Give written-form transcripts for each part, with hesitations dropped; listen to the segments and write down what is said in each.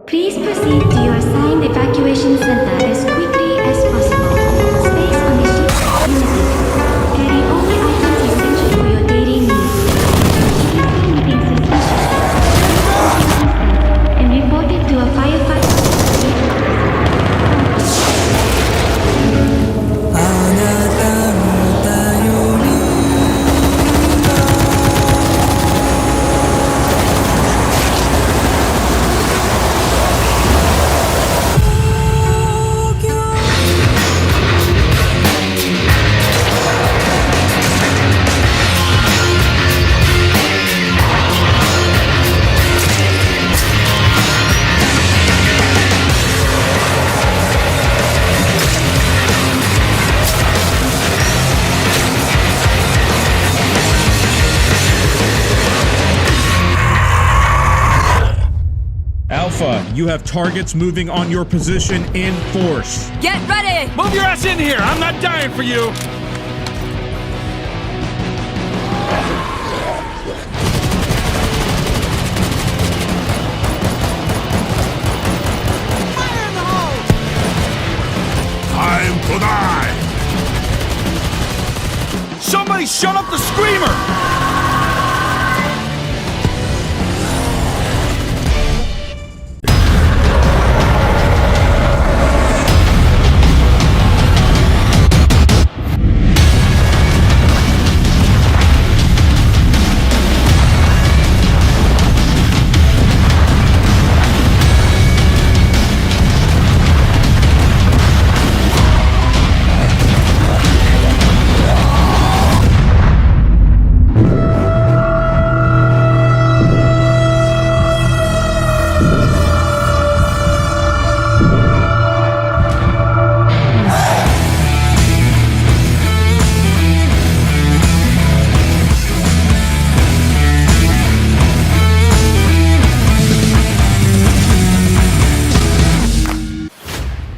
Please proceed to your assigned evacuation center as quickly as possible. Space on the ship is limited. Carry only items essential for your daily needs. If you see anything suspicious, booking instant and report it to a firefighter Alpha, you have targets moving on your position in force. Get ready! Move your ass in here! I'm not dying for you! Fire in the hole! Time to die! Somebody shut up the screamer!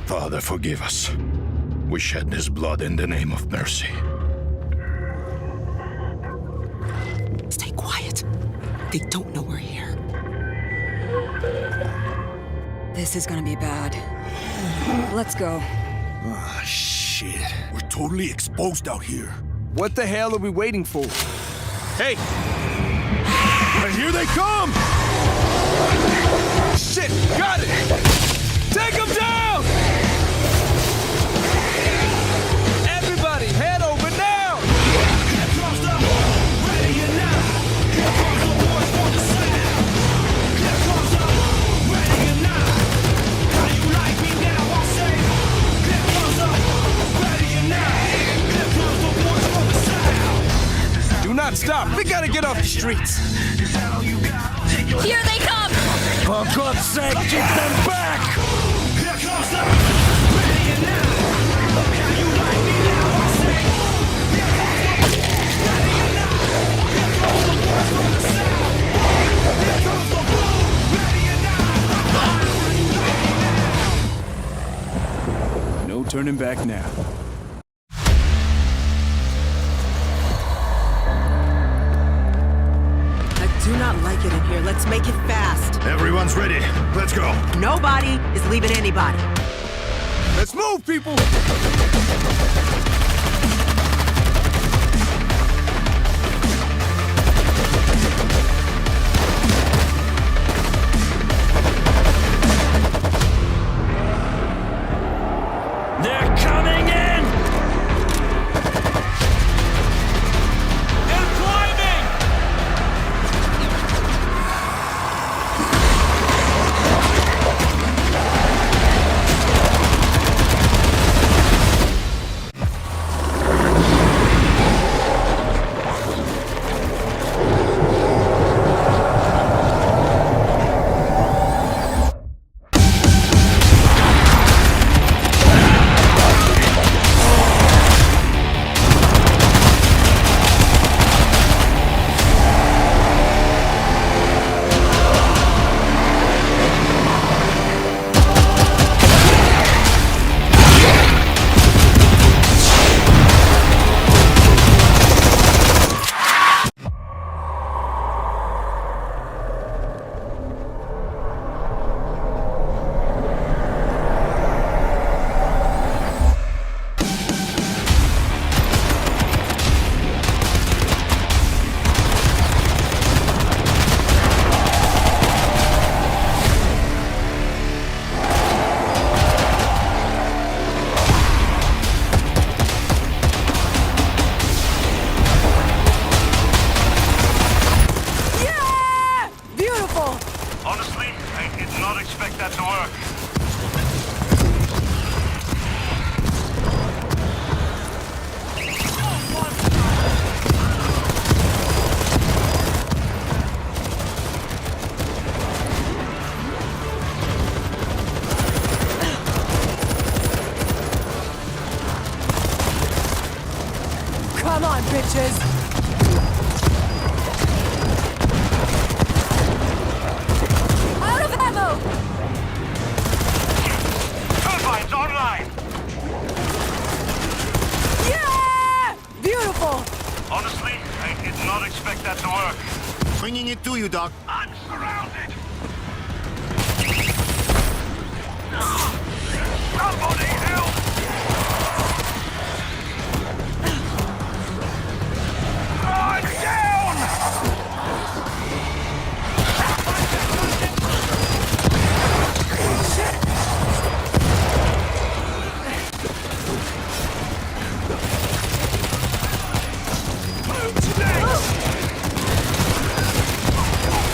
Father, forgive us. We shed his blood in the name of mercy. Stay quiet. They don't know we're here. This is gonna be bad. Let's go. Ah, shit. We're totally exposed out here. What the hell are we waiting for? Hey! And here they come! Shit! Got it! Take them down! Everybody, head over now! Do not stop! We gotta get off the streets! Here they come! For God's sake, keep them back! No turning back now. I do not like it in here. Let's make it fast. Everyone's ready. Let's go. Nobody is leaving anybody. Let's move, people! They're coming in! And climbing! not expect that to work. Come on, bitches! Out of ammo! Turbines online! Yeah! Beautiful! Honestly, I did not expect that to work. Bringing it to you, Doc. I'm surrounded! Somebody help! I'm down! Move today!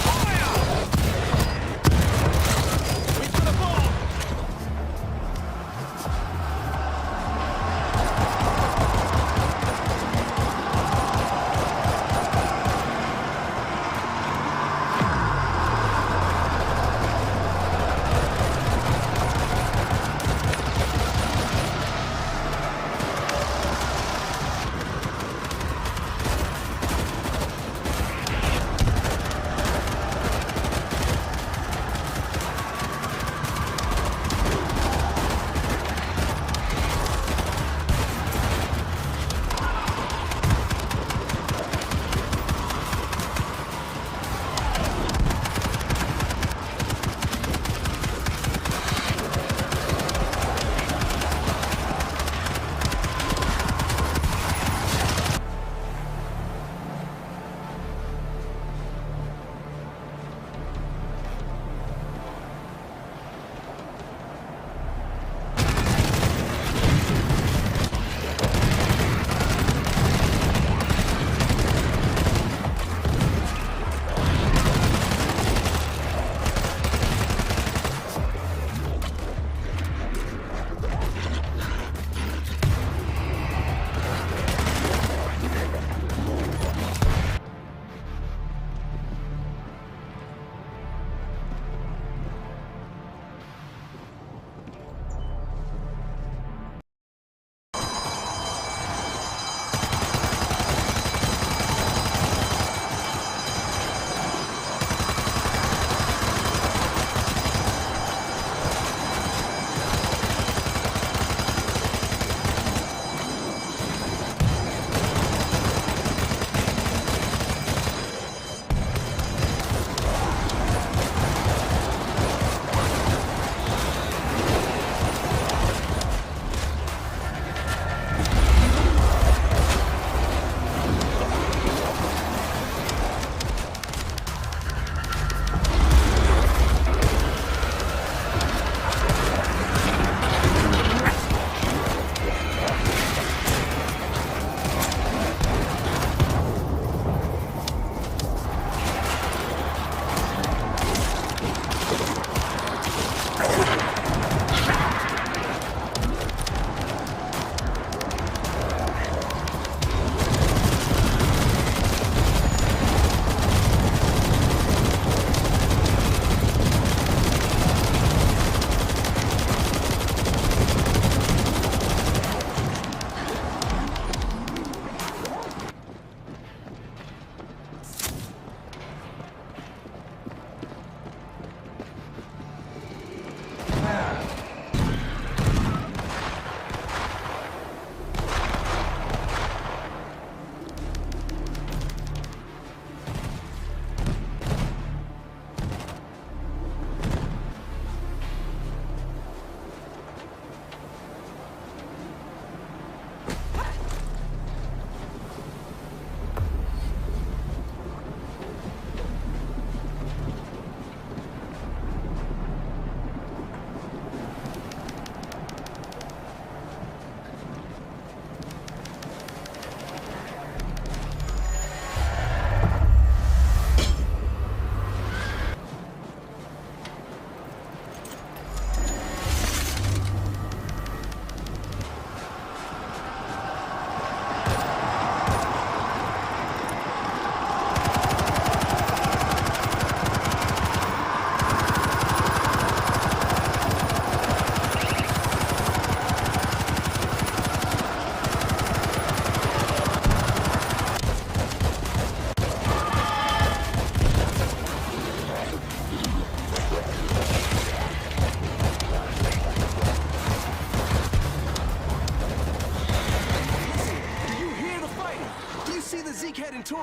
Fire!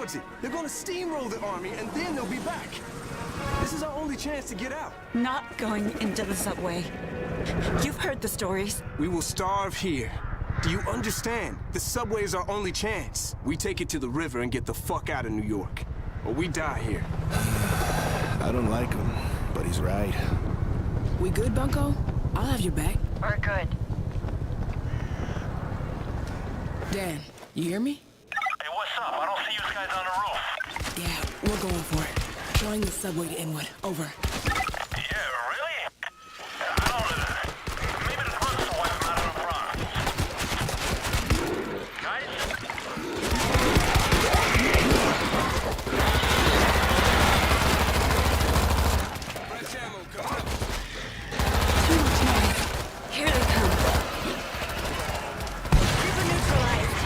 towards it. They're gonna steamroll the army, and then they'll be back. This is our only chance to get out. Not going into the subway. You've heard the stories. We will starve here. Do you understand? The subway is our only chance. We take it to the river and get the fuck out of New York. Or we die here. I don't like him, but he's right. We good, Bunko? I'll have your back. We're good. Dan, you hear me? Hey, what's up? I don't see you guys on the roof. Yeah, we're going for it. Trying the subway to Inwood. Over. Yeah, really? I don't... maybe the truck's the way I'm out of the front. Guys? Fresh ammo coming up. Too much noise. Here they come. River neutralized.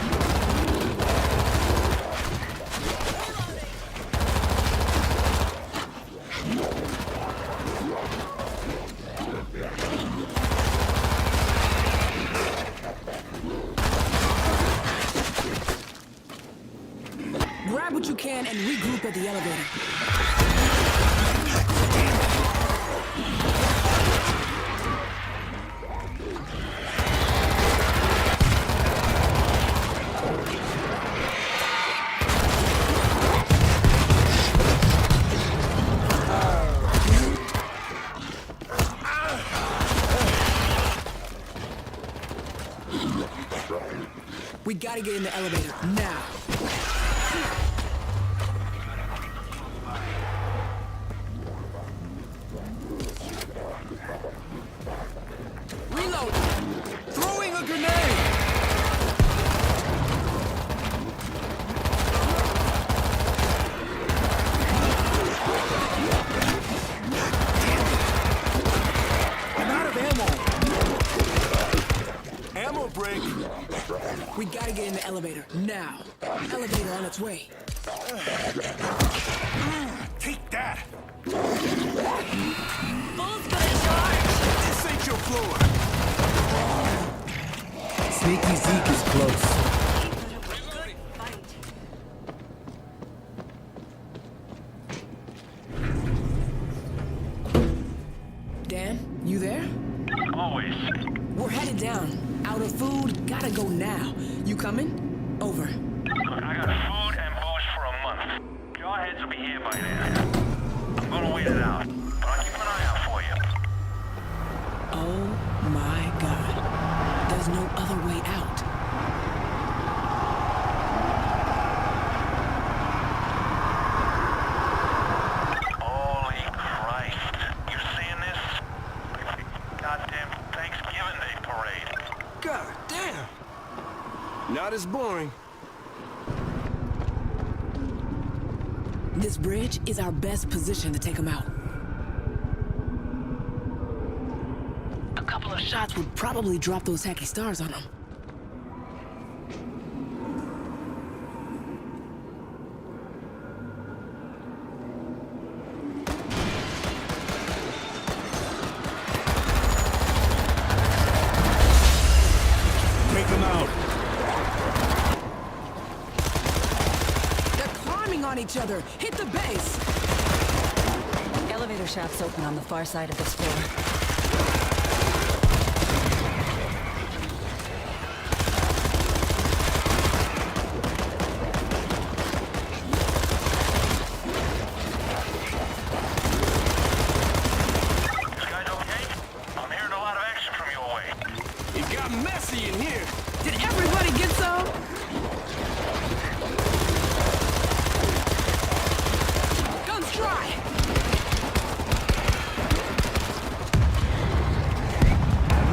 Grab what you can and regroup at the elevator. We gotta get in the elevator, now. Reload! Throwing a grenade! I'm out of ammo! Ammo break! We gotta get in the elevator, now. Elevator on its way. Take that! Bull's gonna charge! This ain't your floor! Sneaky Zeke is close. Dan, you there? Always. We're headed down. Out of food, gotta go now. You coming? Over. Look, I got food and booze for a month. Jarheads will be here by then. I'm gonna wait it out, but I'll keep an eye out for you. Oh my god. There's no other way out. Holy Christ. You seeing this? Like the goddamn Thanksgiving Day parade. God damn! Not as boring. This bridge is our best position to take them out. A couple of shots would probably drop those hacky stars on them. Take them out. They're climbing on each other. Hit the base. Elevator shaft's open on the far side of this floor. You guys okay? I'm hearing a lot of action from your way. It got messy in here. Did everybody get some? Guns dry.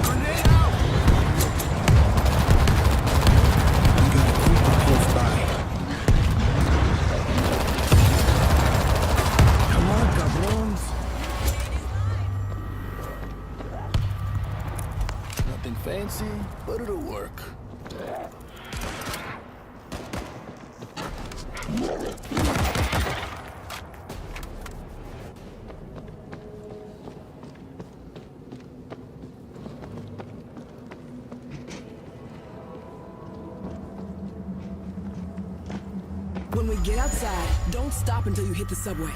Grenade out! We got a creeper close by. Come on, cabrones. Nothing fancy, but it'll work. When we get outside, don't stop until you hit the subway.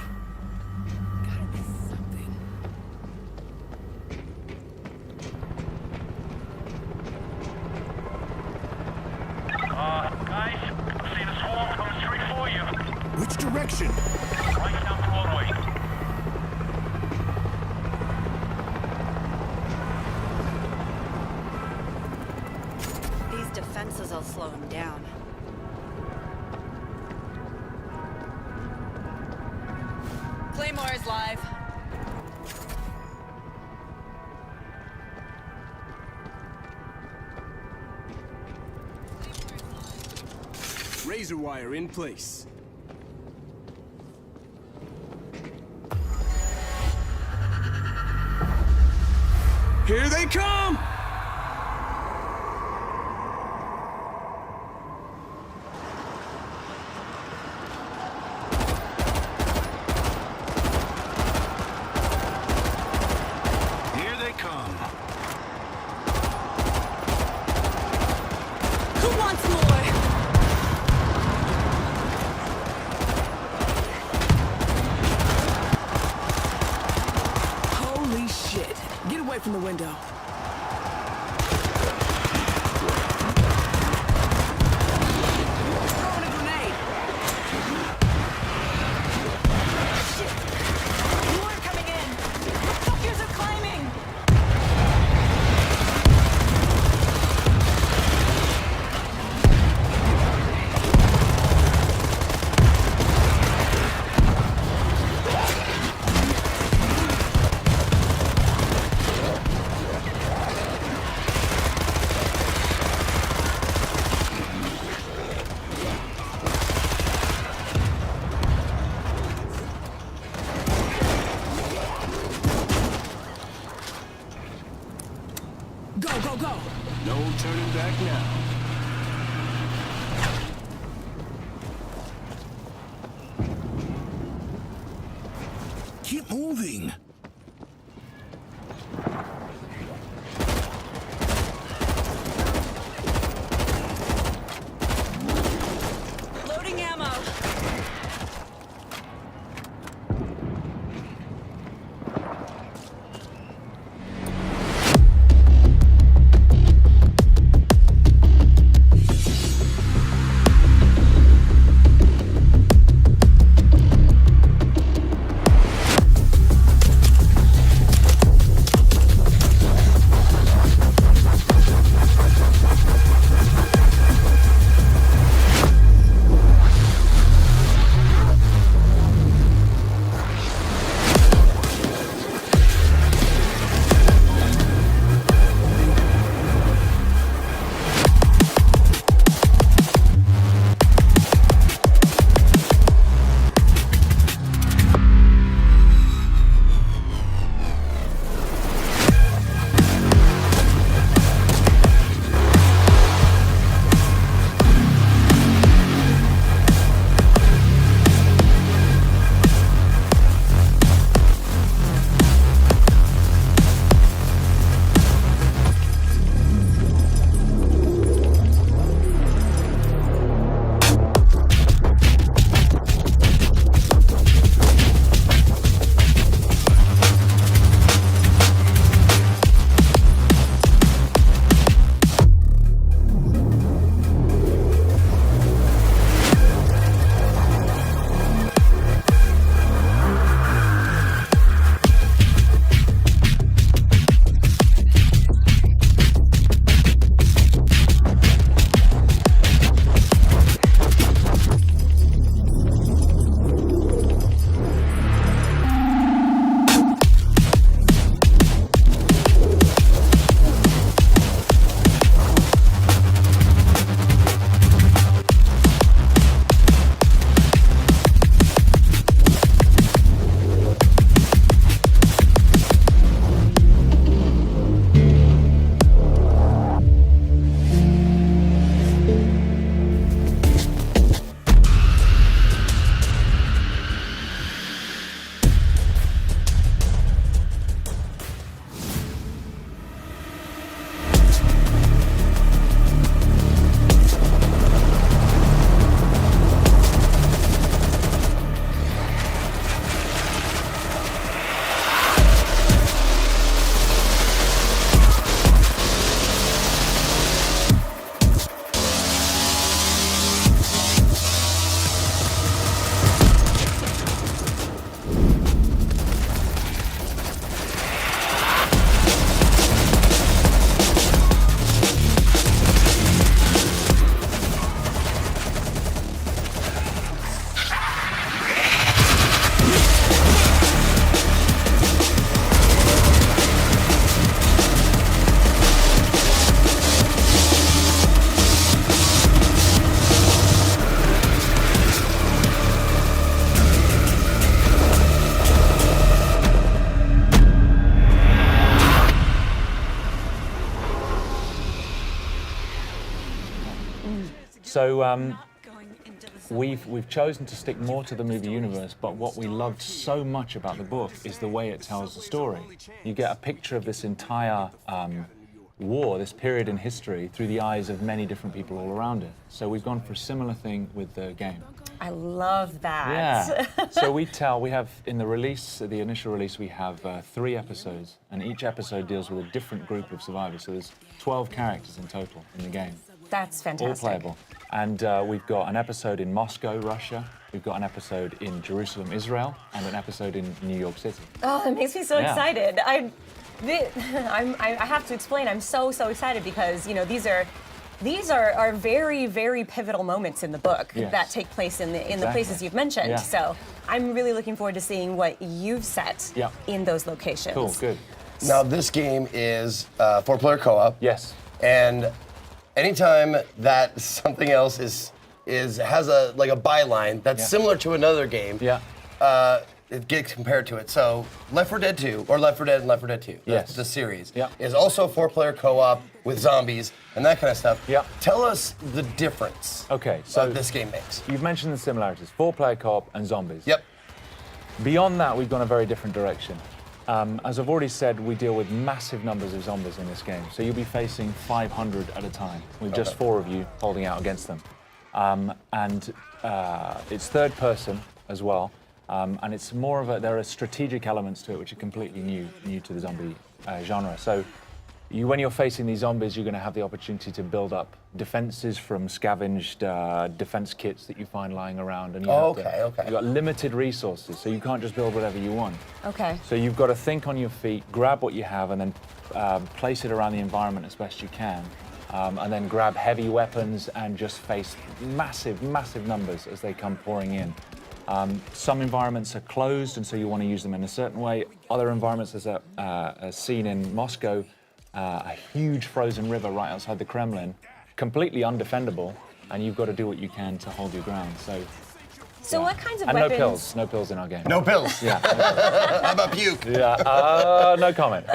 Gotta be something. Guys, I see the swarm coming straight for you. Which direction? Right down Broadway. These defenses will slow him down. Claymore is live. Razor wire in place. Here they come! Here they come. Who wants more? Holy shit. Get away from the window. Throwing a grenade. More coming in! The fuckers are climbing! Go, go, go! No turning back now. Keep moving. Loading ammo! So we've chosen to stick more to the movie universe, but what we loved so much about the book is the way it tells the story. You get a picture of this entire war, this period in history, through the eyes of many different people all around it. So we've gone for a similar thing with the game. I love that. Yeah. So we have, in the release, the initial release, we have 3 episodes, and each episode deals with a different group of survivors. So there's 12 characters in total in the game. That's fantastic. All playable. And we've got an episode in Moscow, Russia. We've got an episode in Jerusalem, Israel, and an episode in New York City. Oh, it makes me so excited. I have to explain. I'm so excited because these are very, very pivotal moments in the book that take place in the places you've mentioned. Yeah. So I'm really looking forward to seeing what you've set in those locations. Cool, good. Now this game is 4-player co-op. Yes. And anytime that something else has a byline that's similar to another game, it gets compared to it. So Left 4 Dead 2, or Left 4 Dead and Left 4 Dead 2, the series, is also 4-player co-op with zombies and that kind of stuff. Yeah. Tell us the difference that this game makes. You've mentioned the similarities, 4-player co-op and zombies. Yep. Beyond that, we've gone a very different direction. As I've already said, we deal with massive numbers of zombies in this game. So you'll be facing 500 at a time, with just 4 of you holding out against them. It's third person as well. And it's more of there are strategic elements to it which are completely new to the zombie genre. So when you're facing these zombies, you're going to have the opportunity to build up defenses from scavenged defense kits that you find lying around. And you've got limited resources, so you can't just build whatever you want. Okay. So you've got to think on your feet, grab what you have, and then place it around the environment as best you can. And then grab heavy weapons and just face massive numbers as they come pouring in. Some environments are closed, and so you want to use them in a certain way. Other environments, there's a scene in Moscow, a huge frozen river right outside the Kremlin, completely undefendable, and you've got to do what you can to hold your ground. So what kinds of and weapons? no pills in our game. No pills? Yeah. How about puke? Yeah, no comment.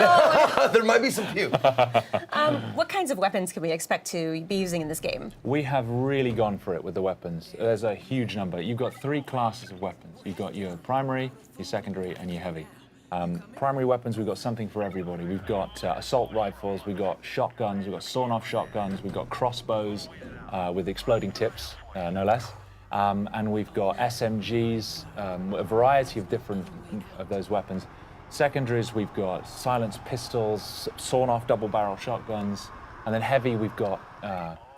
There might be some puke. What kinds of weapons can we expect to be using in this game? We have really gone for it with the weapons. There's a huge number. You've got 3 classes of weapons. You've got your primary, your secondary, and your heavy. Primary weapons, we've got something for everybody. We've got assault rifles, we've got shotguns, we've got sawn-off shotguns, we've got crossbows with exploding tips, no less. And we've got SMGs, a variety of different of those weapons. Secondaries, we've got silenced pistols, sawn-off double-barrel shotguns, and then heavy, we've got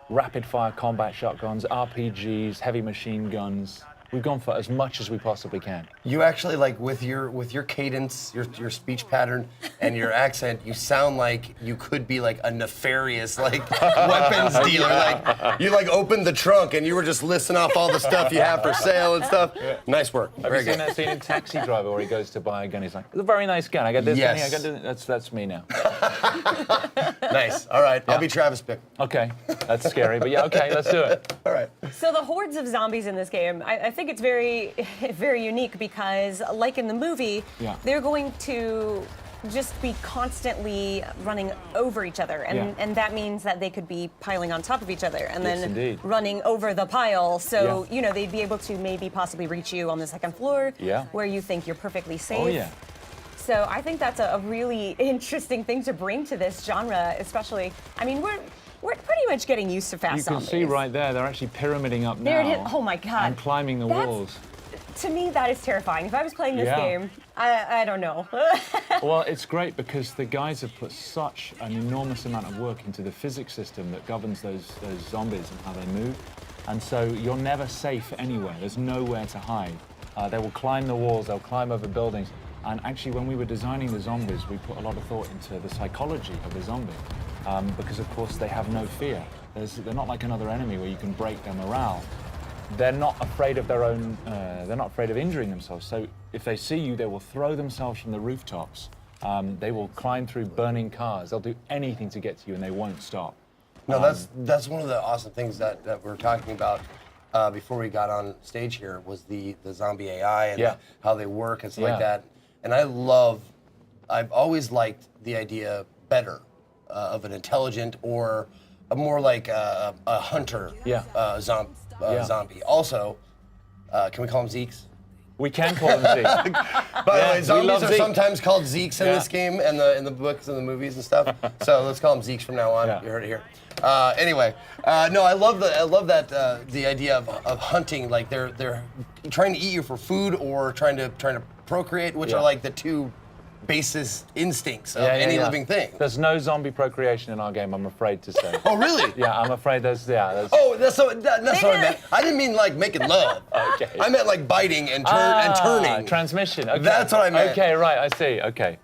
rapid-fire combat shotguns, RPGs, heavy machine guns. We've gone for as much as we possibly can. You actually, with your cadence, your speech pattern, and your accent, you sound like you could be a nefarious weapons dealer. You opened the trunk and you were just listing off all the stuff you have for sale and stuff. Yeah. Nice work. Have you seen that scene in Taxi Driver where he goes to buy a gun? He's like, "It's a very nice gun. I got this gun here. I got this." That's me now. Nice. All right. I'll be Travis Bickle. Okay. That's scary, but yeah. Okay. Let's do it. All right. So the hordes of zombies in this game, I think it's very, very unique because, like in the movie, they're going to just be constantly running over each other, and that means that they could be piling on top of each other and then running over the pile. So they'd be able to maybe possibly reach you on the second floor, where you think you're perfectly safe. Oh yeah. So I think that's a really interesting thing to bring to this genre, especially. I mean, we're pretty much getting used to fast zombies. You can see right there, they're actually pyramiding up now. Oh my God. And climbing the walls. To me, that is terrifying. If I was playing this game, I don't know. Well, it's great because the guys have put such an enormous amount of work into the physics system that governs those zombies and how they move. And so you're never safe anywhere. There's nowhere to hide. They will climb the walls, they'll climb over buildings. And actually, when we were designing the zombies, we put a lot of thought into the psychology of the zombie. Because, of course, they have no fear. They're not like another enemy where you can break their morale. They're not afraid of their own, they're not afraid of injuring themselves. So if they see you, they will throw themselves from the rooftops. They will climb through burning cars. They'll do anything to get to you, and they won't stop. No, that's one of the awesome things that we were talking about before we got on stage here was the zombie AI and how they work and stuff like that. And I've always liked the idea better of an intelligent or more like a hunter zombie. Also, can we call him Zeeks? We can call them Zeeks. By the way, zombies are sometimes called Zeeks in this game and in the books and the movies and stuff. So let's call them Zeeks from now on. You heard it here. Anyway, no, I love that the idea of hunting. Like they're trying to eat you for food or trying to procreate, which are like the two basis instincts of any living thing. There's no zombie procreation in our game, I'm afraid to say. Oh, really? Yeah, I'm afraid there's. Oh, that's what I meant. I didn't mean like making love. Okay. I meant like biting and turning. Transmission. Okay. That's what I meant. Okay, right. I see. Okay.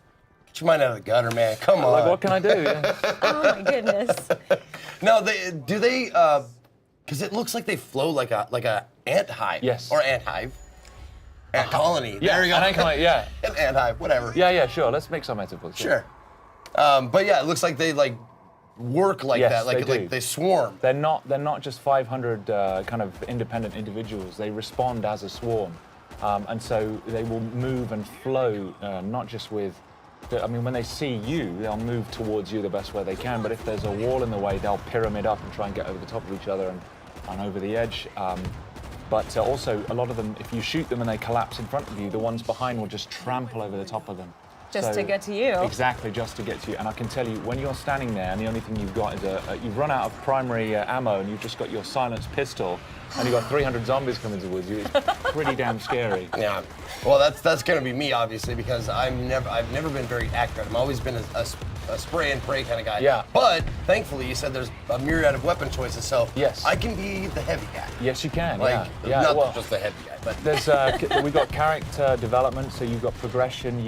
Get your mind out of the gutter, man. Come on. Like, what can I do? Yeah. Oh my goodness. No, they because it looks like they flow like a ant hive. Yes. Or ant hive. Ant colony. Yeah, there you go. An ant colony, yeah. An ant hive, whatever. Yeah, sure. Let's make some metaphors. Sure. But yeah, it looks like they like work like that. Like they swarm. They're not just 500 kind of independent individuals. They respond as a swarm, and so they will move and flow, not just with. I mean, when they see you, they'll move towards you the best way they can. But if there's a wall in the way, they'll pyramid up and try and get over the top of each other and over the edge. But also, a lot of them, if you shoot them and they collapse in front of you, the ones behind will just trample over the top of them. Just to get to you. Exactly, just to get to you. And I can tell you, when you're standing there and the only thing you've got is you've run out of primary ammo and you've just got your silenced pistol and you've got 300 zombies coming towards you, it's pretty damn scary. Yeah. Well, that's going to be me, obviously, because I've never been very accurate. I've always been a spray and pray kind of guy. Yeah. But thankfully, you said there's a myriad of weapon choices, so yes. I can be the heavy guy. Yes, you can. Like, yeah. Not just the heavy guy, but there's we've got character development, so you've got progression.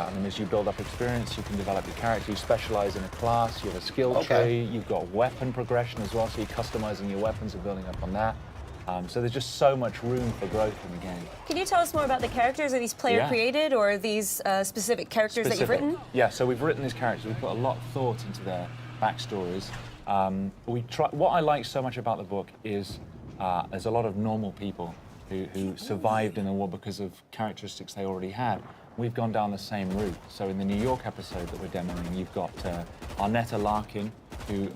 And as you build up experience, you can develop your character. You specialize in a class. You have a skill tree. You've got weapon progression as well, so you're customizing your weapons and building up on that. So there's just so much room for growth in the game. Can you tell us more about the characters? Are these player created or are these specific characters that you've written? Yeah, so we've written these characters. We've put a lot of thought into their backstories. What I like so much about the book is there's a lot of normal people who survived in the war because of characteristics they already had. We've gone down the same route. So in the New York episode that we're demoing, you've got Arnetta Larkin, who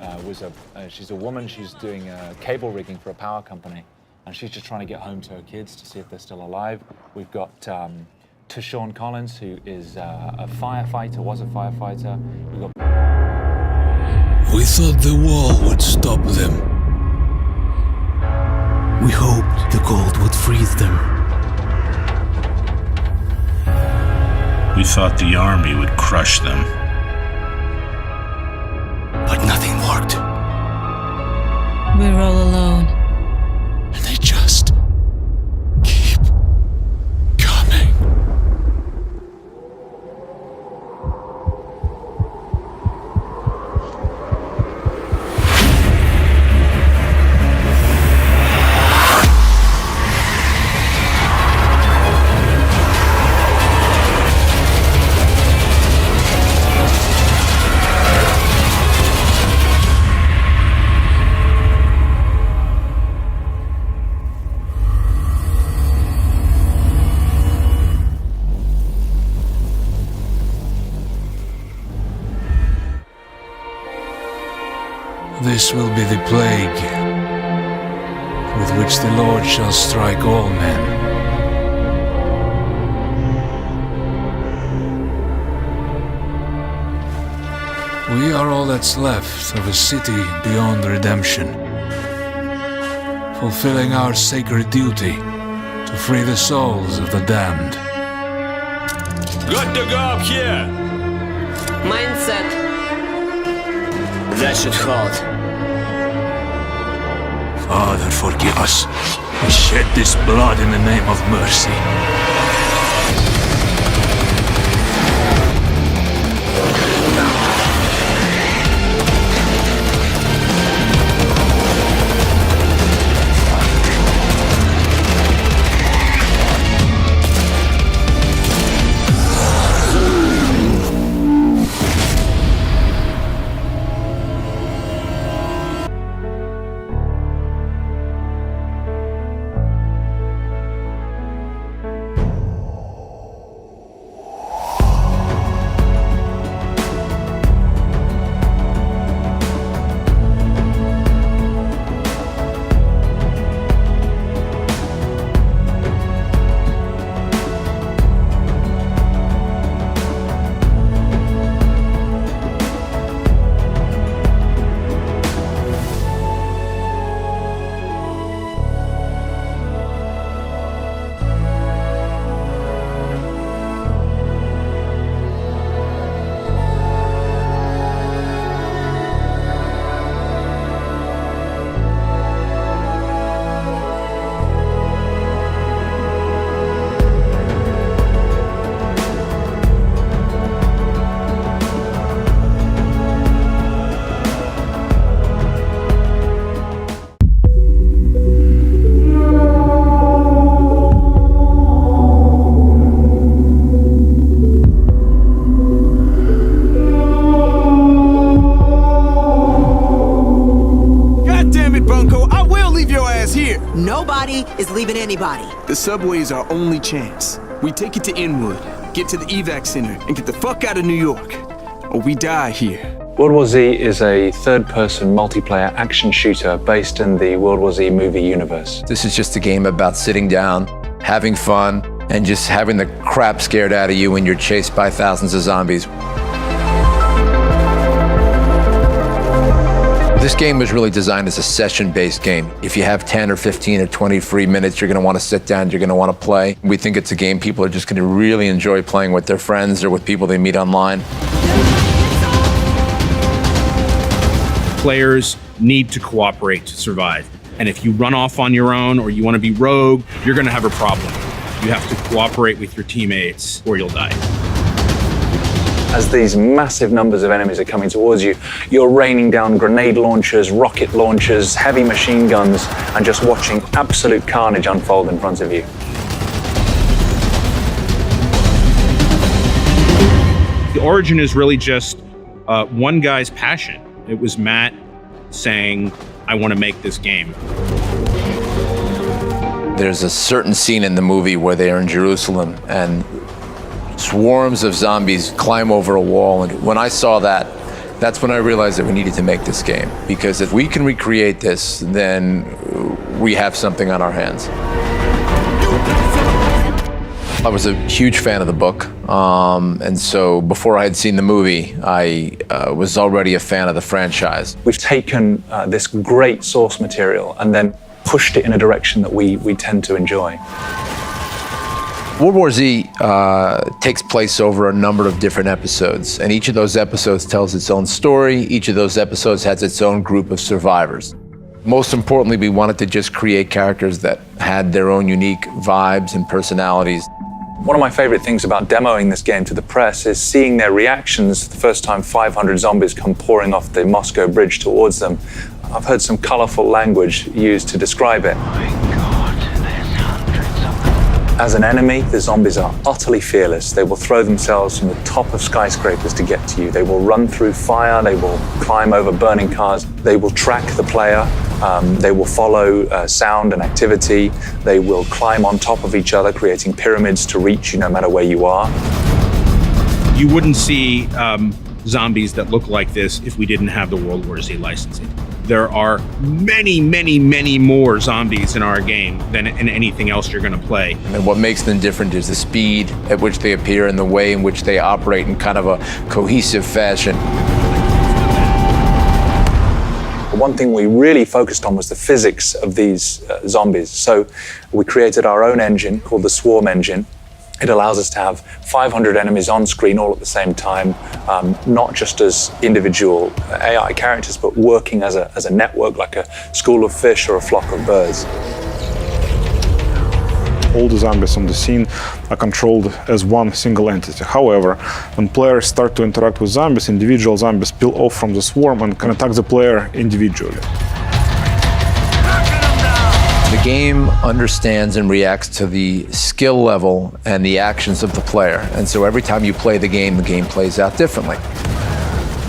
she's a woman. She's doing cable rigging for a power company. And she's just trying to get home to her kids to see if they're still alive. We've got Tashawn Collins, who is a firefighter, was a firefighter. We thought the wall would stop them. We hoped the cold would freeze them. We thought the army would crush them. But nothing worked. We're all alone. And they just keep coming. This will be the plague with which the Lord shall strike all men. We are all that's left of a city beyond redemption, fulfilling our sacred duty to free the souls of the damned. Good to go up here! Mindset. That should hold. Father, forgive us. We shed this blood in the name of mercy. Nobody is leaving anybody. The subway is our only chance. We take it to Inwood, get to the evac center, and get the fuck out of New York. Or we die here. World War Z is a third-person multiplayer action shooter based in the World War Z movie universe. This is just a game about sitting down, having fun, and just having the crap scared out of you when you're chased by thousands of zombies. This game was really designed as a session-based game. If you have 10 or 15 or 20 free minutes, you're gonna wanna sit down, you're gonna wanna play. We think it's a game people are just gonna really enjoy playing with their friends or with people they meet online. Players need to cooperate to survive. And if you run off on your own or you want to be rogue, you're going to have a problem. You have to cooperate with your teammates or you'll die. As these massive numbers of enemies are coming towards you, you're raining down grenade launchers, rocket launchers, heavy machine guns, and just watching absolute carnage unfold in front of you. The origin is really just one guy's passion. It was Matt saying, I want to make this game. There's a certain scene in the movie where they are in Jerusalem and swarms of zombies climb over a wall. And when I saw that, that's when I realized that we needed to make this game. Because if we can recreate this, then we have something on our hands. I was a huge fan of the book, and so before I had seen the movie, I was already a fan of the franchise. We've taken this great source material and then pushed it in a direction that we tend to enjoy. World War Z takes place over a number of different episodes, and each of those episodes tells its own story. Each of those episodes has its own group of survivors. Most importantly, we wanted to just create characters that had their own unique vibes and personalities. One of my favorite things about demoing this game to the press is seeing their reactions the first time 500 zombies come pouring off the Moscow Bridge towards them. I've heard some colorful language used to describe it. As an enemy, the zombies are utterly fearless. They will throw themselves from the top of skyscrapers to get to you. They will run through fire. They will climb over burning cars. They will track the player. They will follow sound and activity. They will climb on top of each other, creating pyramids to reach you no matter where you are. You wouldn't see zombies that look like this if we didn't have the World War Z licensing. There are many, many, many more zombies in our game than in anything else you're going to play. And what makes them different is the speed at which they appear and the way in which they operate in kind of a cohesive fashion. One thing we really focused on was the physics of these zombies. So we created our own engine called the Swarm engine. It allows us to have 500 enemies on screen all at the same time, not just as individual AI characters, but working as a network, like a school of fish or a flock of birds. All the zombies on the scene are controlled as one single entity. However, when players start to interact with zombies, individual zombies peel off from the swarm and can attack the player individually. The game understands and reacts to the skill level and the actions of the player. And so every time you play the game plays out differently.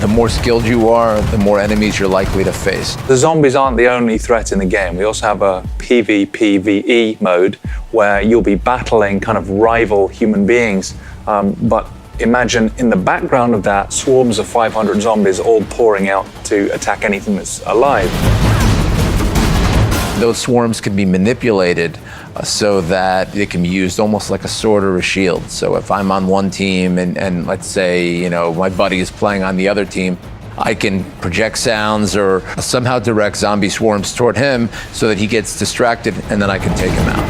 The more skilled you are, the more enemies you're likely to face. The zombies aren't the only threat in the game. We also have a PvPvE mode where you'll be battling kind of rival human beings. But imagine in the background of that, swarms of 500 zombies all pouring out to attack anything that's alive. Those swarms can be manipulated so that they can be used almost like a sword or a shield. So if I'm on one team and let's say, you know, my buddy is playing on the other team, I can project sounds or somehow direct zombie swarms toward him so that he gets distracted and then I can take him out.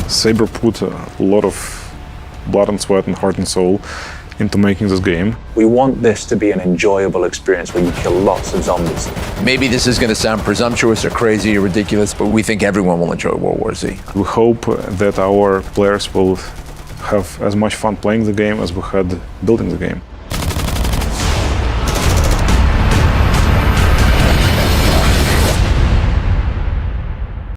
Saber put a lot of blood and sweat and heart and soul into making this game. We want this to be an enjoyable experience where you kill lots of zombies. Maybe this is going to sound presumptuous or crazy or ridiculous, but we think everyone will enjoy World War Z. We hope that our players will have as much fun playing the game as we had building the game.